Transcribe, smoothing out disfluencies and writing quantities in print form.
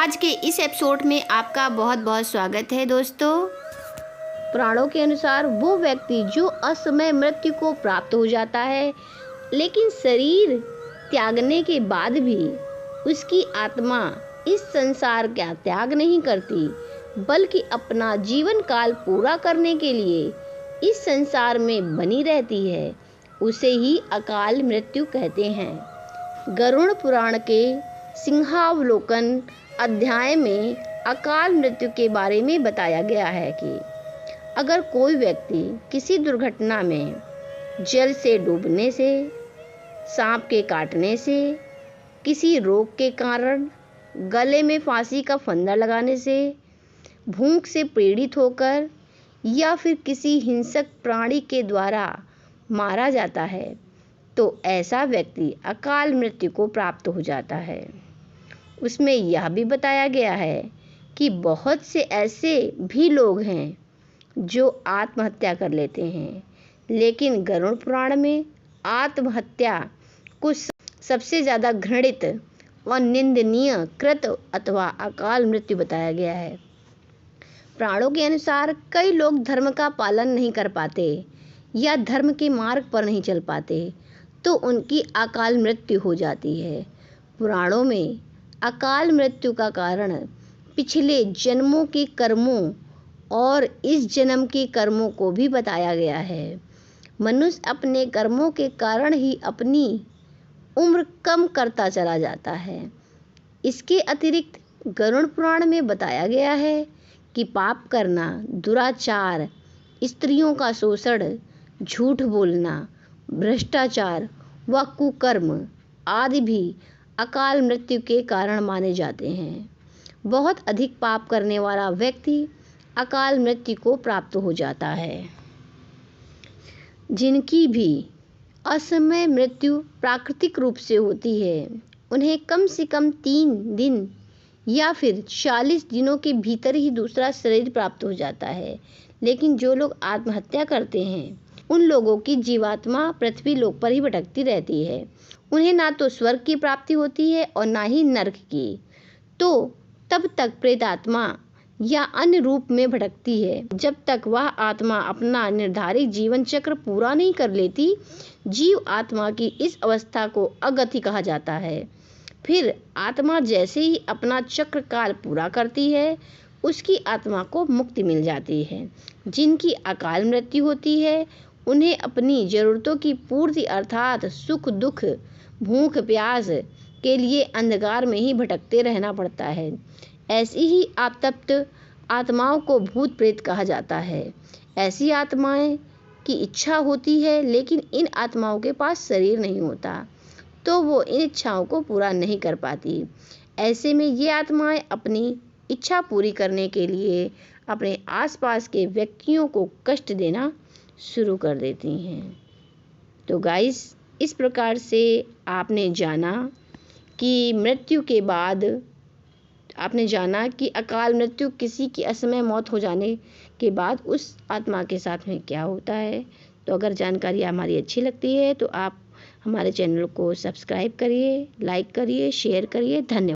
आज के इस एपिसोड में आपका बहुत बहुत स्वागत है दोस्तों। पुराणों के अनुसार वो व्यक्ति जो असमय मृत्यु को प्राप्त हो जाता है, लेकिन शरीर त्यागने के बाद भी उसकी आत्मा इस संसार का त्याग नहीं करती, बल्कि अपना जीवन काल पूरा करने के लिए इस संसार में बनी रहती है, उसे ही अकाल मृत्यु कहते हैं। गरुड़ पुराण के सिंहावलोकन अध्याय में अकाल मृत्यु के बारे में बताया गया है कि अगर कोई व्यक्ति किसी दुर्घटना में जल से डूबने से, सांप के काटने से, किसी रोग के कारण, गले में फांसी का फंदा लगाने से, भूख से पीड़ित होकर या फिर किसी हिंसक प्राणी के द्वारा मारा जाता है, तो ऐसा व्यक्ति अकाल मृत्यु को प्राप्त हो जाता है। उसमें यह भी बताया गया है कि बहुत से ऐसे भी लोग हैं जो आत्महत्या कर लेते हैं, लेकिन गरुड़ पुराण में आत्महत्या को सबसे ज़्यादा घृणित और निंदनीय कृत अथवा अकाल मृत्यु बताया गया है। पुराणों के अनुसार कई लोग धर्म का पालन नहीं कर पाते या धर्म के मार्ग पर नहीं चल पाते, तो उनकी अकाल मृत्यु हो जाती है। पुराणों में अकाल मृत्यु का कारण पिछले जन्मों के कर्मों और इस जन्म के कर्मों को भी बताया गया है। मनुष्य अपने कर्मों के कारण ही अपनी उम्र कम करता चला जाता है। इसके अतिरिक्त गरुड़ पुराण में बताया गया है कि पाप करना, दुराचार, स्त्रियों का शोषण, झूठ बोलना, भ्रष्टाचार व कुकर्म आदि भी अकाल मृत्यु के कारण माने जाते हैं। बहुत अधिक पाप करने वाला व्यक्ति अकाल मृत्यु को प्राप्त हो जाता है। जिनकी भी असमय मृत्यु प्राकृतिक रूप से होती है, उन्हें कम से कम 3 दिन या फिर 40 दिनों के भीतर ही दूसरा शरीर प्राप्त हो जाता है। लेकिन जो लोग आत्महत्या करते हैं, उन लोगों की जीवात्मा पृथ्वी लोक पर ही भटकती रहती है। उन्हें ना तो स्वर्ग की प्राप्ति होती है और ना ही नरक की। तो तब तक प्रेतात्मा या अन्य रूप में भटकती है जब तक वह आत्मा अपना निर्धारित जीवन चक्र पूरा नहीं कर लेती। जीव आत्मा की इस अवस्था को अगति कहा जाता है। फिर आत्मा जैसे ही अपना चक्र काल पूरा करती है, उसकी आत्मा को मुक्ति मिल जाती है। जिनकी अकाल मृत्यु होती है, उन्हें अपनी ज़रूरतों की पूर्ति अर्थात सुख दुख, भूख प्यास के लिए अंधकार में ही भटकते रहना पड़ता है। ऐसी ही आतप्त आत्माओं को भूत प्रेत कहा जाता है। ऐसी आत्माएं की इच्छा होती है, लेकिन इन आत्माओं के पास शरीर नहीं होता, तो वो इन इच्छाओं को पूरा नहीं कर पाती। ऐसे में ये आत्माएं अपनी इच्छा पूरी करने के लिए अपने आसपास के व्यक्तियों को कष्ट देना शुरू कर देती हैं। तो गाइस, इस प्रकार से आपने जाना कि मृत्यु के बाद आपने जाना कि अकाल मृत्यु किसी की असमय मौत हो जाने के बाद उस आत्मा के साथ में क्या होता है। तो अगर जानकारी हमारी अच्छी लगती है तो आप हमारे चैनल को सब्सक्राइब करिए, लाइक करिए, शेयर करिए। धन्यवाद।